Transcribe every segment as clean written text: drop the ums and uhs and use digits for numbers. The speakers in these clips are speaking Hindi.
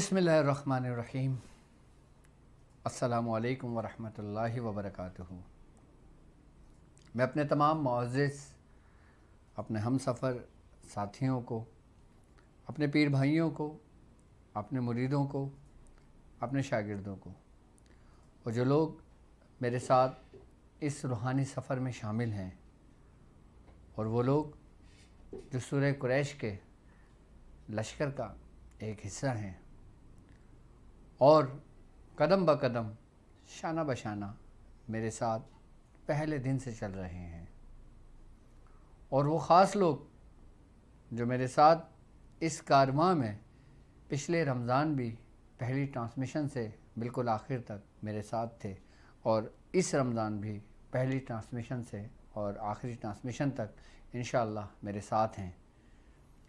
बिस्मिल्लाहिर्रहमानिर्रहीम। अस्सलामुअलैकुम वरहमतुल्लाहि वबरकातुहू। मैं अपने तमाम मुअज़्ज़िज़ अपने हम सफ़र साथियों को, अपने पीर भाइयों को, अपने मुरीदों को, अपने शागिर्दों को और जो लोग मेरे साथ इस रूहानी सफ़र में शामिल हैं और वो लोग जो सूरह कुरैश के लश्कर का एक हिस्सा हैं और कदम ब कदम शाना बशाना मेरे साथ पहले दिन से चल रहे हैं, और वो ख़ास लोग जो मेरे साथ इस कारवां में पिछले रमज़ान भी पहली ट्रांसमिशन से बिल्कुल आखिर तक मेरे साथ थे और इस रमज़ान भी पहली ट्रांसमिशन से और आखिरी ट्रांसमिशन तक इंशाअल्लाह मेरे साथ हैं।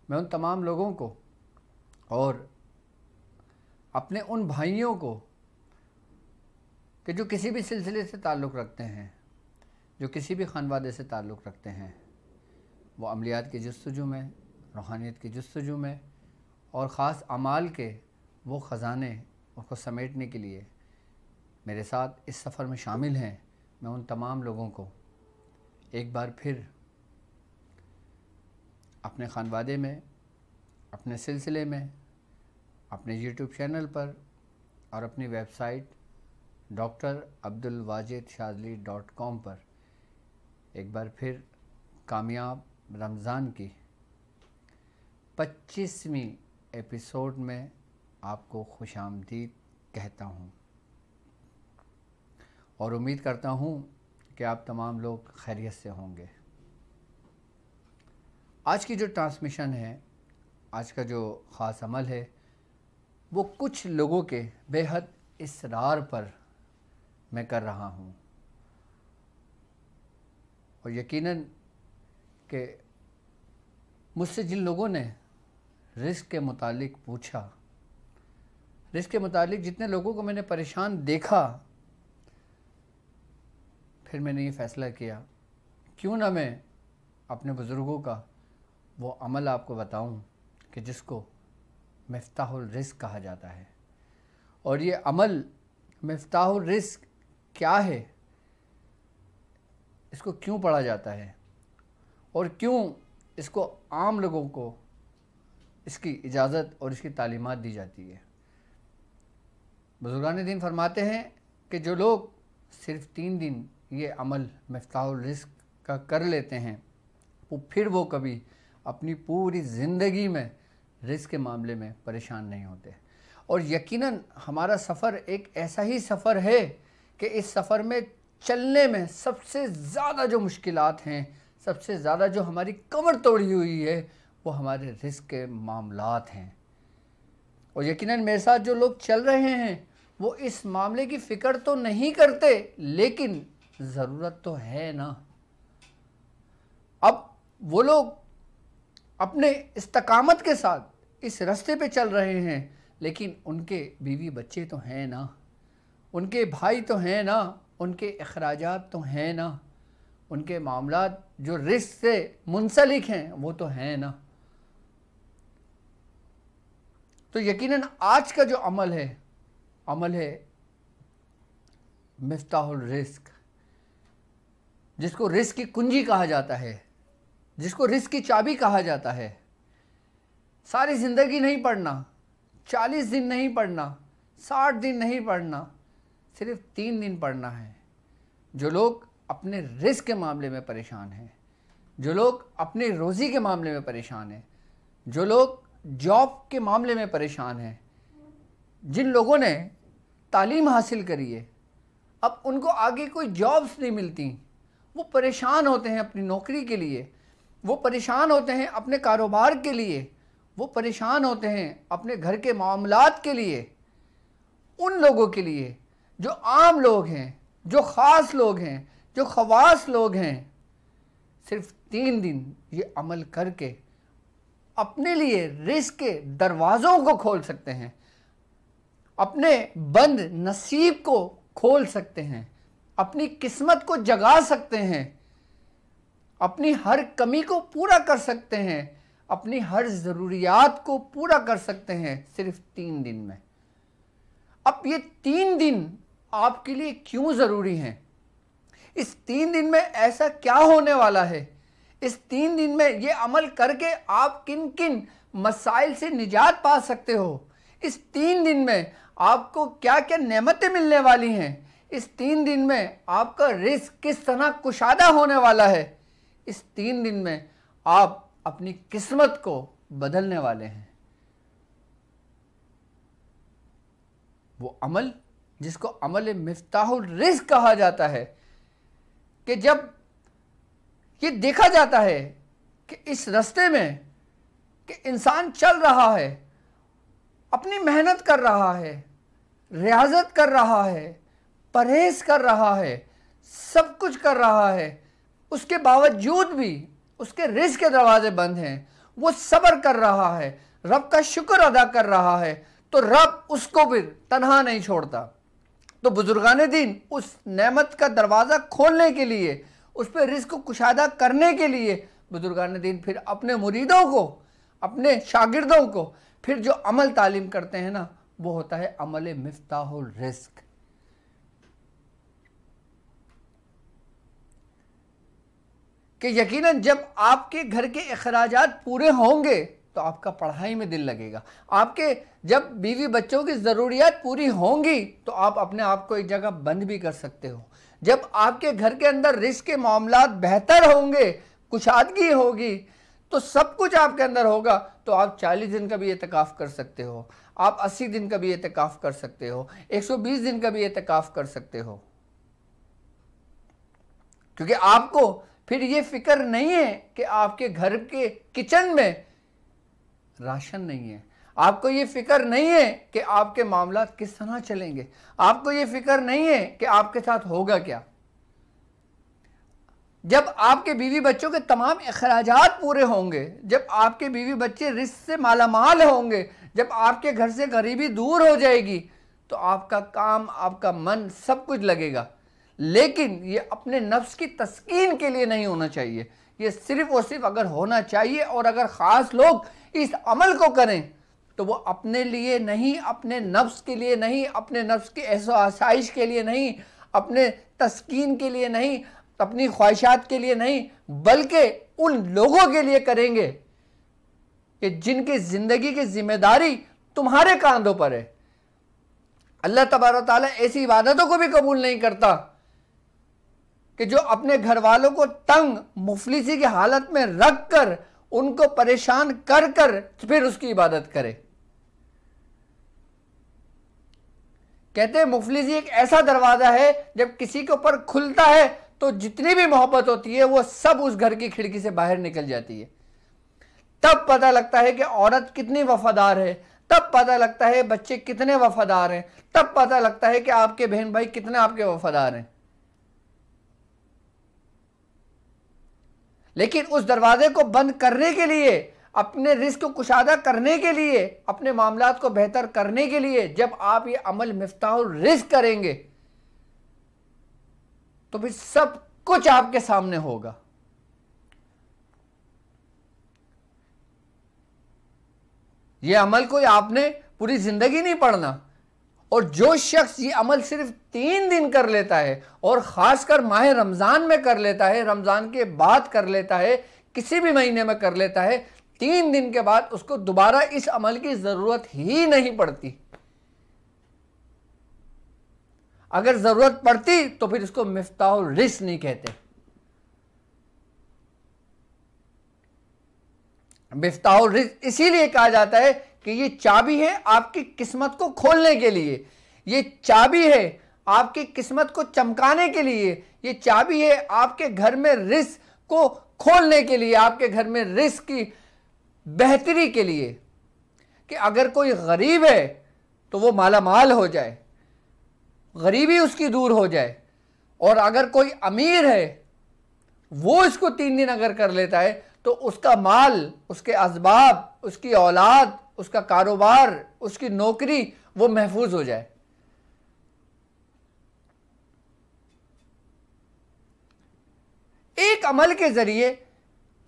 मैं उन तमाम लोगों को और अपने उन भाइयों को कि जो किसी भी सिलसिले से ताल्लुक़ रखते हैं, जो किसी भी ख़ानवादे से ताल्लुक़ रखते हैं, वो अमलियात की जस्तजू में, रूहानियत की जस्तजू में और ख़ास अमाल के वो ख़ज़ाने उसको समेटने के लिए मेरे साथ इस सफ़र में शामिल हैं। मैं उन तमाम लोगों को एक बार फिर अपने ख़ानवादे में, अपने सिलसिले में, अपने यूट्यूब चैनल पर और अपनी वेबसाइट drabdulwajidshazili.com पर एक बार फिर कामयाब रमज़ान की 25वीं एपिसोड में आपको खुशामदीद कहता हूँ और उम्मीद करता हूँ कि आप तमाम लोग खैरियत से होंगे। आज की जो ट्रांसमिशन है, आज का जो ख़ास अमल है, वो कुछ लोगों के बेहद इसरार पर मैं कर रहा हूँ और यकीनन कि मुझसे जिन लोगों ने रिस्क के मुतालिक पूछा, रिस्क के मुतालिक जितने लोगों को मैंने परेशान देखा, फिर मैंने ये फ़ैसला किया क्यों ना मैं अपने बुज़ुर्गों का वो अमल आपको बताऊं कि जिसको मिफ्ताहुल रिज़्क़ कहा जाता है। और ये अमल मिफ्ताहुल रिज़्क़ क्या है, इसको क्यों पढ़ा जाता है और क्यों इसको आम लोगों को इसकी इजाज़त और इसकी तालीमात दी जाती है। बुज़ुर्गान दीन फरमाते हैं कि जो लोग सिर्फ़ 3 दिन ये अमल मिफ्ताहुल रिज़्क़ का कर लेते हैं, फिर वो कभी अपनी पूरी ज़िंदगी में रिस्क के मामले में परेशान नहीं होते। और यकीनन हमारा सफ़र एक ऐसा ही सफ़र है कि इस सफ़र में चलने में सबसे ज़्यादा जो मुश्किलात हैं, सबसे ज़्यादा जो हमारी कमर तोड़ी हुई है, वो हमारे रिस्क के मामलात हैं। और यकीनन मेरे साथ जो लोग चल रहे हैं वो इस मामले की फ़िक्र तो नहीं करते, लेकिन ज़रूरत तो है ना। अब वो लोग अपने इस्तकामत के साथ इस रास्ते पे चल रहे हैं, लेकिन उनके बीवी बच्चे तो हैं ना, उनके भाई तो हैं ना, उनके अखराजात तो हैं ना, उनके मामलात जो रिस्क से मुंसलिक हैं वो तो हैं ना। तो यकीनन आज का जो अमल है मिफ्ताहुल रिज़्क़, जिसको रिस्क की कुंजी कहा जाता है, जिसको रिस्क की चाबी कहा जाता है। सारी ज़िंदगी नहीं पढ़ना, 40 दिन नहीं पढ़ना, 60 दिन नहीं पढ़ना, सिर्फ 3 दिन पढ़ना है। जो लोग अपने रिस्क के मामले में परेशान हैं, जो लोग अपनी रोज़ी के मामले में परेशान हैं, जो लोग जॉब के मामले में परेशान हैं, जिन लोगों ने तालीम हासिल करी है, अब उनको आगे कोई जॉब्स नहीं मिलती, वो परेशान होते हैं अपनी नौकरी के लिए, वो परेशान होते हैं अपने कारोबार के लिए, वो परेशान होते हैं अपने घर के मामलात के लिए। उन लोगों के लिए जो आम लोग हैं, जो ख़ास लोग हैं, जो ख़वास लोग हैं, सिर्फ 3 दिन ये अमल करके अपने लिए रिस्क के दरवाज़ों को खोल सकते हैं, अपने बंद नसीब को खोल सकते हैं, अपनी किस्मत को जगा सकते हैं, अपनी हर कमी को पूरा कर सकते हैं, अपनी हर ज़रूरियात को पूरा कर सकते हैं सिर्फ 3 दिन में। अब ये 3 दिन आपके लिए क्यों ज़रूरी हैं? इस 3 दिन में ऐसा क्या होने वाला है? इस 3 दिन में ये अमल करके आप किन किन मसाइल से निजात पा सकते हो? इस 3 दिन में आपको क्या क्या नेमतें मिलने वाली हैं? इस 3 दिन में आपका रिस्क किस तरह कुशादा होने वाला है? इस 3 दिन में आप अपनी किस्मत को बदलने वाले हैं। वो अमल जिसको अमल मिफ्ताहुल रिज़्क़ कहा जाता है, कि जब ये देखा जाता है कि इस रास्ते में कि इंसान चल रहा है, अपनी मेहनत कर रहा है, रियाजत कर रहा है, परहेज कर रहा है, सब कुछ कर रहा है, उसके बावजूद भी उसके रिज़्क़ के दरवाजे बंद हैं, वो सब्र कर रहा है, रब का शुक्र अदा कर रहा है, तो रब उसको भी तन्हा नहीं छोड़ता। तो बुजुर्गान दीन उस नेमत का दरवाज़ा खोलने के लिए, उस पर रिज़्क़ को कुशादा करने के लिए बुजुर्गान दीन फिर अपने मुरीदों को, अपने शागिर्दों को फिर जो अमल तालीम करते हैं ना, वो होता है अमल मिफ्ताहुल रिज़्क़। कि यकीनन जब आपके घर के अखराजात पूरे होंगे तो आपका पढ़ाई में दिल लगेगा। आपके जब बीवी बच्चों की ज़रूरियात पूरी होंगी तो आप अपने आप को एक जगह बंद भी कर सकते हो। जब आपके घर के अंदर रिज़्क़ के मामलात बेहतर होंगे, कुशादगी होगी, तो सब कुछ आपके अंदर होगा, तो आप 40 दिन का भी एतकाफ़ कर सकते हो, आप 80 दिन का भी एतकाफ़ कर सकते हो, 120 दिन का भी एतकाफ़ कर सकते हो। क्योंकि आपको फिर ये फिक्र नहीं है कि आपके घर के किचन में राशन नहीं है, आपको ये फिक्र नहीं है कि आपके मामलात किस तरह चलेंगे, आपको ये फिक्र नहीं है कि आपके साथ होगा क्या। जब आपके बीवी बच्चों के तमाम अखराजात पूरे होंगे, जब आपके बीवी बच्चे रिज़्क़ से मालामाल होंगे, जब आपके घर से गरीबी दूर हो जाएगी, तो आपका काम, आपका मन, सब कुछ लगेगा। लेकिन ये अपने नफ्स की तस्कीन के लिए नहीं होना चाहिए, ये सिर्फ़ और सिर्फ अगर होना चाहिए, और अगर ख़ास लोग इस अमल को करें तो वो अपने लिए नहीं, अपने नफ्स के लिए नहीं, अपने नफ्स की ऐसो आसाइश के लिए नहीं, अपने तस्कीन के लिए नहीं, अपनी ख्वाहिशात के लिए नहीं, बल्कि उन लोगों के लिए करेंगे कि जिनकी ज़िंदगी की जिम्मेदारी तुम्हारे कांधों पर है। अल्लाह तबारक व तआला ऐसी इबादतों को भी कबूल नहीं करता कि जो अपने घर वालों को तंग, मुफलिसी की हालत में रख कर, उनको परेशान कर कर फिर उसकी इबादत करे। कहते हैं मुफलिसी एक ऐसा दरवाज़ा है जब किसी के ऊपर खुलता है तो जितनी भी मोहब्बत होती है वो सब उस घर की खिड़की से बाहर निकल जाती है। तब पता लगता है कि औरत कितनी वफादार है, तब पता लगता है बच्चे कितने वफादार हैं, तब पता लगता है कि आपके बहन भाई कितने आपके वफादार हैं। लेकिन उस दरवाजे को बंद करने के लिए, अपने रिज़्क़ को कुशादा करने के लिए, अपने मामलात को बेहतर करने के लिए जब आप ये अमल मिफ्ताहुल रिज़्क़ करेंगे तो फिर सब कुछ आपके सामने होगा। ये अमल कोई आपने पूरी जिंदगी नहीं पढ़ना, और जो शख्स ये अमल सिर्फ 3 दिन कर लेता है, और ख़ासकर माह रमज़ान में कर लेता है, रमज़ान के बाद कर लेता है, किसी भी महीने में कर लेता है, 3 दिन के बाद उसको दोबारा इस अमल की ज़रूरत ही नहीं पड़ती। अगर ज़रूरत पड़ती तो फिर इसको मिफ्ताहुल रिज़्क़ नहीं कहते। मिफ्ताहुल रिज़्क़ इसीलिए कहा जाता है कि ये चाबी है आपकी किस्मत को खोलने के लिए, ये चाबी है आपकी किस्मत को चमकाने के लिए, ये चाबी है आपके घर में रिज़्क़ को खोलने के लिए, आपके घर में रिज़्क़ की बेहतरी के लिए, कि अगर कोई गरीब है तो वो मालामाल हो जाए, गरीबी उसकी दूर हो जाए, और अगर कोई अमीर है वो इसको 3 दिन अगर कर लेता है तो उसका माल, उसके असबाब, उसकी औलाद, उसका कारोबार, उसकी नौकरी वो महफूज हो जाए। एक अमल के जरिए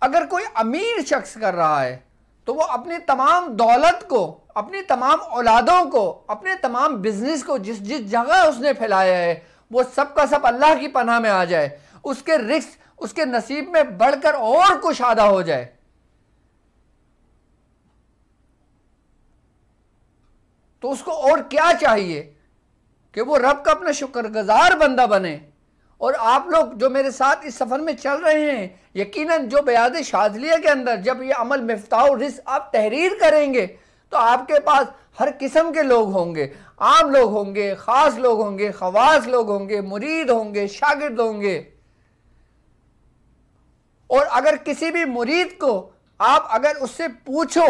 अगर कोई अमीर शख्स कर रहा है तो वो अपनी तमाम दौलत को, अपनी तमाम औलादों को, अपने तमाम बिजनेस को जिस जिस जगह उसने फैलाया है, वो सब का सब अल्लाह की पनाह में आ जाए, उसके रिस्क, उसके नसीब में बढ़कर और कुशादा हो जाए। तो उसको और क्या चाहिए कि वो रब का अपना शुक्रगुजार बंदा बने। और आप लोग जो मेरे साथ इस सफ़र में चल रहे हैं, यकीनन जो बयाद शाज़लिया के अंदर जब ये अमल मिफ्ताह रिज़्क़ आप तहरीर करेंगे तो आपके पास हर किस्म के लोग होंगे, आम लोग होंगे, ख़ास लोग होंगे, ख़वास लोग होंगे, मुरीद होंगे, शागिर्द होंगे। और अगर किसी भी मुरीद को आप अगर उससे पूछो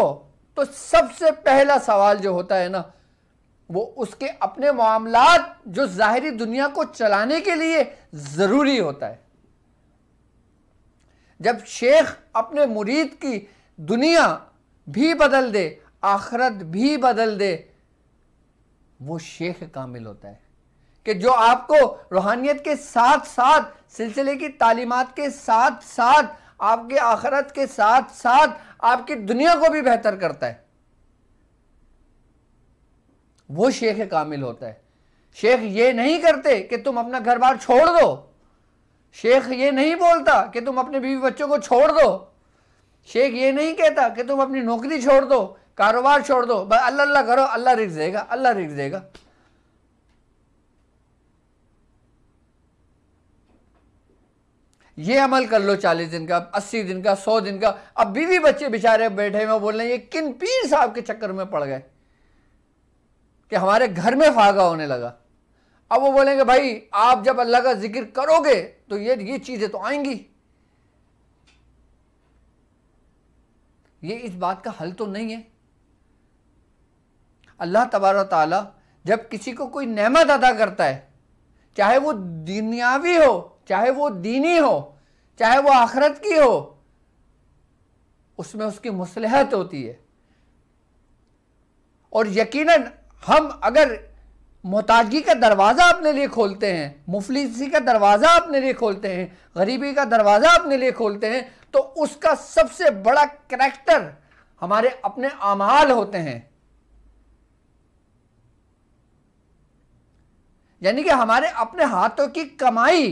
तो सबसे पहला सवाल जो होता है ना, वो उसके अपने मामलात जो ज़ाहिरी दुनिया को चलाने के लिए ज़रूरी होता है। जब शेख अपने मुरीद की दुनिया भी बदल दे, आखिरत भी बदल दे, वो शेख कामिल होता है कि जो आपको रूहानियत के साथ साथ, सिलसिले की तालीमात के साथ साथ, आपके आखिरत के साथ साथ आपकी दुनिया को भी बेहतर करता है। वो शेख कामिल होता है। शेख ये नहीं करते कि तुम अपना घर बार छोड़ दो। शेख ये नहीं बोलता कि तुम अपने बीवी बच्चों को छोड़ दो। शेख ये नहीं कहता कि तुम अपनी नौकरी छोड़ दो, कारोबार छोड़ दो, बस अल्लाह अल्लाह करो, अल्लाह रिज़्क़ देगा, अल्लाह रिज़्क़ देगा। ये अमल कर लो 40 दिन का, 80 दिन का, 100 दिन का। अब बीवी बच्चे बेचारे बैठे हुए बोल रहे हैं ये किन पीर साहब के चक्कर में पड़ गए कि हमारे घर में फागा होने लगा। अब वो बोलेंगे भाई आप जब अल्लाह का जिक्र करोगे तो ये चीजें तो आएंगी। ये इस बात का हल तो नहीं है। अल्लाह तबारक ताला जब किसी को कोई नेमत अदा करता है, चाहे वो दुनियावी हो, चाहे वो दीनी हो, चाहे वो आखिरत की हो, उसमें उसकी मसलहत होती है। और यकीनन हम अगर मोहताजगी का दरवाज़ा अपने लिए खोलते हैं, मुफलिसी का दरवाज़ा अपने लिए खोलते हैं, गरीबी का दरवाज़ा अपने लिए खोलते हैं, तो उसका सबसे बड़ा करैक्टर हमारे अपने आमाल होते हैं। यानी कि हमारे अपने हाथों की कमाई।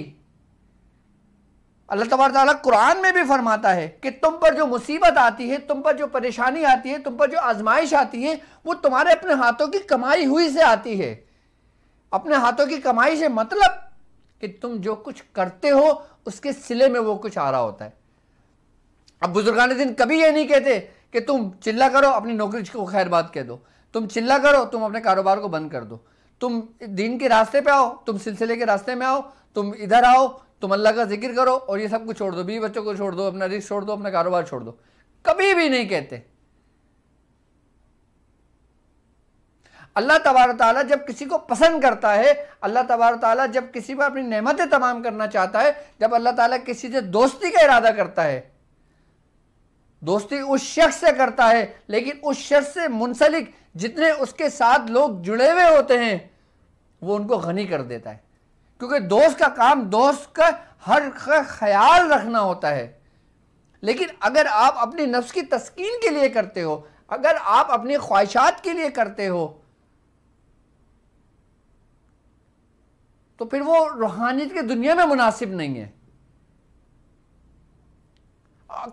अल्लाह तबारक तआला कुरान में भी फरमाता है कि तुम पर जो मुसीबत आती है, तुम पर जो परेशानी आती है, तुम पर जो आजमाइश आती है, वो तुम्हारे अपने हाथों की कमाई हुई से आती है। अपने हाथों की कमाई से मतलब कि तुम जो कुछ करते हो उसके सिले में वो कुछ आ रहा होता है। अब बुजुर्गान दिन कभी ये नहीं कहते कि तुम चिल्ला करो अपनी नौकरी को खैर बात कह दो, तुम चिल्ला करो तुम अपने कारोबार को बंद कर दो, तुम दीन के रास्ते पे आओ, तुम सिलसिले के रास्ते में आओ, तुम इधर आओ, तुम अल्लाह का जिक्र करो और ये सब कुछ छोड़ दो, बीवी बच्चों को छोड़ दो, अपना रिस्क छोड़ दो, अपना कारोबार छोड़ दो। कभी भी नहीं कहते। अल्लाह तबारक ताला जब किसी को पसंद करता है, अल्लाह तबारक ताला जब किसी पर अपनी नेमतें तमाम करना चाहता है, जब अल्लाह ताला किसी से दोस्ती का इरादा करता है, दोस्ती उस शख्स से करता है, लेकिन उस शख्स से मुंसलिक जितने उसके साथ लोग जुड़े हुए होते हैं वो उनको गनी कर देता है। क्योंकि दोस्त का काम दोस्त का हर ख्याल रखना होता है। लेकिन अगर आप अपनी नफ्स की तस्कीन के लिए करते हो, अगर आप अपनी ख्वाहिशात के लिए करते हो, तो फिर वो रूहानियत की दुनिया में मुनासिब नहीं है।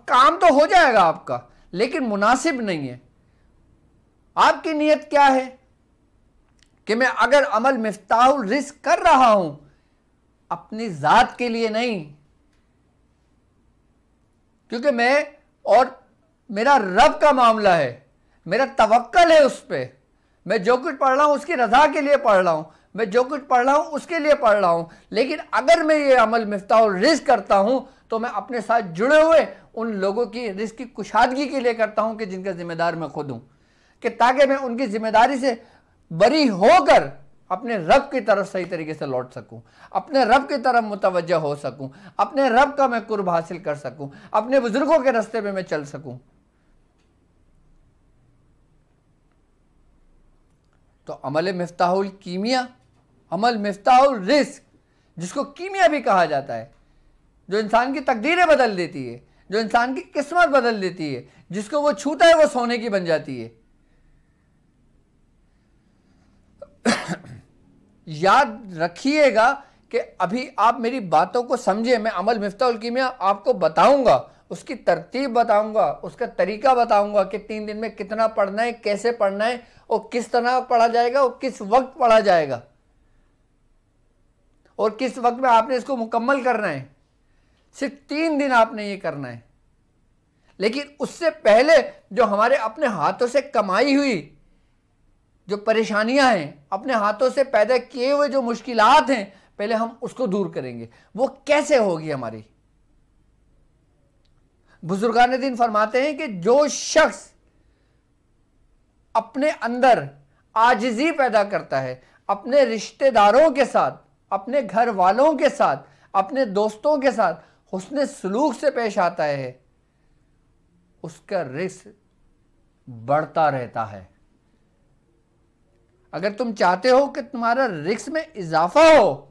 काम तो हो जाएगा आपका, लेकिन मुनासिब नहीं है। आपकी नीयत क्या है कि मैं अगर अमल मिफ्ताहुल रिज़्क़ कर रहा हूं, अपनी ज़ात के लिए नहीं, क्योंकि मैं और मेरा रब का मामला है, मेरा तवक्कल है उस पर। मैं जो कुछ पढ़ रहा हूं उसकी रज़ा के लिए पढ़ रहा हूं, मैं जो कुछ पढ़ रहा हूं उसके लिए पढ़ रहा हूं। लेकिन अगर मैं ये अमल मिफ्ताहुल रिज़्क़ करता हूं तो मैं अपने साथ जुड़े हुए उन लोगों की रिज़्क़ की कुशादगी के लिए करता हूं कि जिनका जिम्मेदार मैं खुद हूं, कि ताकि मैं उनकी जिम्मेदारी से बरी होकर अपने रब की तरफ सही तरीके से लौट सकूं, अपने रब की तरफ मुतवज्जह हो सकूं, अपने रब का मैं कुर्ब हासिल कर सकूं, अपने बुजुर्गों के रास्ते पे मैं चल सकूं। तो अमल मिफ्ताहुल कीमिया, अमल मिफ्ताहुल रिज़्क़, जिसको कीमिया भी कहा जाता है, जो इंसान की तकदीरें बदल देती है, जो इंसान की किस्मत बदल देती है। जिसको वो छूता है वो सोने की बन जाती है। याद रखिएगा कि अभी आप मेरी बातों को समझे। मैं अमल मिफ्ताहुल कीमिया आपको बताऊंगा, उसकी तरतीब बताऊंगा, उसका तरीका बताऊंगा कि 3 दिन में कितना पढ़ना है, कैसे पढ़ना है और किस तरह पढ़ा जाएगा और किस वक्त पढ़ा जाएगा और किस वक्त में आपने इसको मुकम्मल करना है। सिर्फ 3 दिन आपने ये करना है। लेकिन उससे पहले जो हमारे अपने हाथों से कमाई हुई जो परेशानियां हैं, अपने हाथों से पैदा किए हुए जो मुश्किलात हैं, पहले हम उसको दूर करेंगे। वो कैसे होगी हमारी? बुजुर्गान दीन फरमाते हैं कि जो शख्स अपने अंदर आजिज़ी पैदा करता है, अपने रिश्तेदारों के साथ, अपने घर वालों के साथ, अपने दोस्तों के साथ हुस्न सलूक से पेश आता है, उसका रिस्क बढ़ता रहता है। अगर तुम चाहते हो कि तुम्हारा रिस्क में इजाफा हो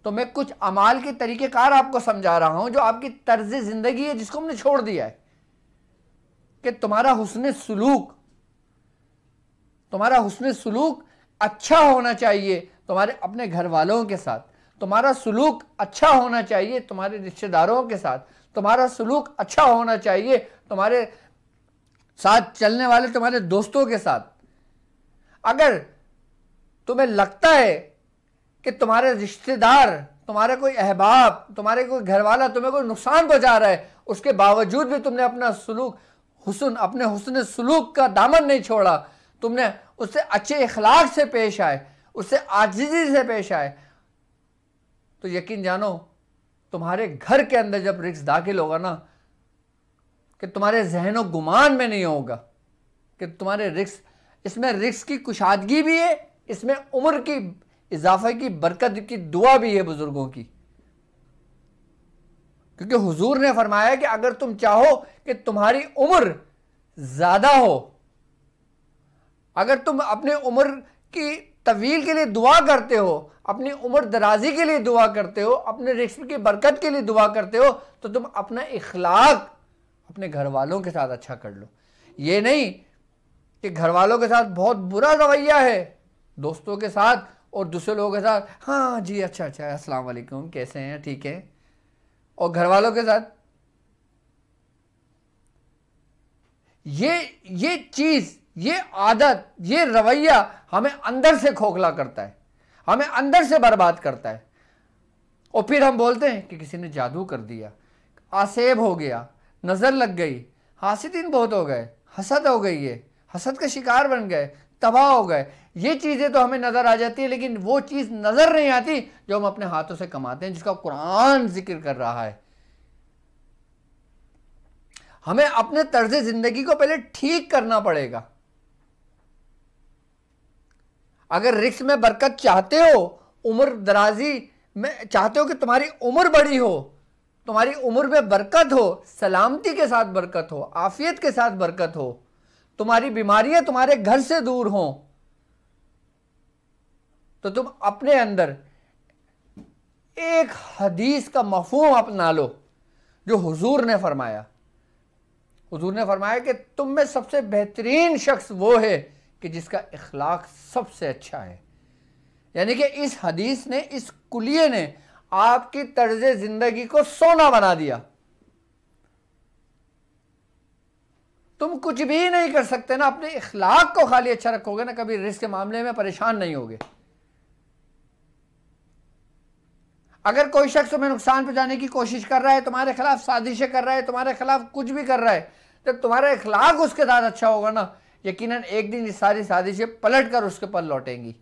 तो मैं कुछ अमाल के तरीक़ेकार आपको समझा रहा हूं जो आपकी तर्ज ज़िंदगी है जिसको हमने छोड़ दिया है। कि तुम्हारा हुस्न सलूक अच्छा होना चाहिए तुम्हारे अपने घर वालों के साथ, तुम्हारा सलूक अच्छा होना चाहिए तुम्हारे रिश्तेदारों के साथ, तुम्हारा सलूक अच्छा होना चाहिए तुम्हारे साथ चलने वाले तुम्हारे दोस्तों के साथ। अगर तुम्हें लगता है कि तुम्हारे रिश्तेदार, तुम्हारे कोई अहबाब, तुम्हारे कोई घरवाला तुम्हें कोई नुकसान पहुंचा रहा है, उसके बावजूद भी तुमने अपना सलूक अपने हुस्न सलूक का दामन नहीं छोड़ा, तुमने उससे अच्छे इखलाक से पेश आए, उससे आजिज़ी से पेश आए, तो यकीन जानो तुम्हारे घर के अंदर जब रिस्क दाखिल होगा ना, कि तुम्हारे जहनो गुमान में नहीं होगा कि तुम्हारे रिस्क, इसमें रिस्क की कुशादगी भी है, इसमें उम्र की इजाफे की बरकत की दुआ भी है बुजुर्गों की। क्योंकि हुजूर ने फरमाया कि अगर तुम चाहो कि तुम्हारी उम्र ज्यादा हो, अगर तुम अपने उम्र की तवील के लिए दुआ करते हो, अपनी उम्र दराजी के लिए दुआ करते हो, अपने रिस्क की बरकत के लिए दुआ करते हो, तो तुम अपना इखलाक अपने घर वालों के साथ अच्छा कर लो। ये नहीं कि घर वालों के साथ बहुत बुरा रवैया है, दोस्तों के साथ और दूसरे लोगों के साथ हाँ जी अच्छा अस्सलाम वालेकुम कैसे हैं ठीक है, और घर वालों के साथ ये चीज, ये आदत, ये रवैया हमें अंदर से खोखला करता है, हमें अंदर से बर्बाद करता है। और फिर हम बोलते हैं कि किसी ने जादू कर दिया, आसेब हो गया, नजर लग गई, हासिदीन बहुत हो गए, हसद हो गई है, हसद का शिकार बन गए, तबाह हो गए। ये चीज़ें तो हमें नज़र आ जाती है, लेकिन वो चीज़ नज़र नहीं आती जो हम अपने हाथों से कमाते हैं, जिसका कुरान जिक्र कर रहा है। हमें अपने तर्ज ज़िंदगी को पहले ठीक करना पड़ेगा। अगर रिस्क में बरकत चाहते हो, उम्र दराजी में चाहते हो कि तुम्हारी उम्र बड़ी हो, तुम्हारी उम्र में बरकत हो, सलामती के साथ बरकत हो, आफियत के साथ बरकत हो, तुम्हारी बीमारियां तुम्हारे घर से दूर हों, तो तुम अपने अंदर एक हदीस का मफहूम अपना लो जो हुजूर ने फरमाया। हुजूर ने फरमाया कि तुम में सबसे बेहतरीन शख्स वो है कि जिसका इखलाक सबसे अच्छा है। यानी कि इस हदीस ने, इस कुलिये ने आपकी तर्ज जिंदगी को सोना बना दिया। तुम कुछ भी नहीं कर सकते ना, अपने इखलाक को खाली अच्छा रखोगे ना, कभी रिस्क के मामले में परेशान नहीं होगे। अगर कोई शख्स तुम्हें नुकसान पहुंचाने की कोशिश कर रहा है, तुम्हारे खिलाफ साजिशें कर रहा है, तुम्हारे खिलाफ कुछ भी कर रहा है, जब तुम्हारा इखलाक उसके साथ अच्छा होगा ना, यकीनन एक दिन ये सारी साजिशें पलट कर उसके पर लौटेंगी।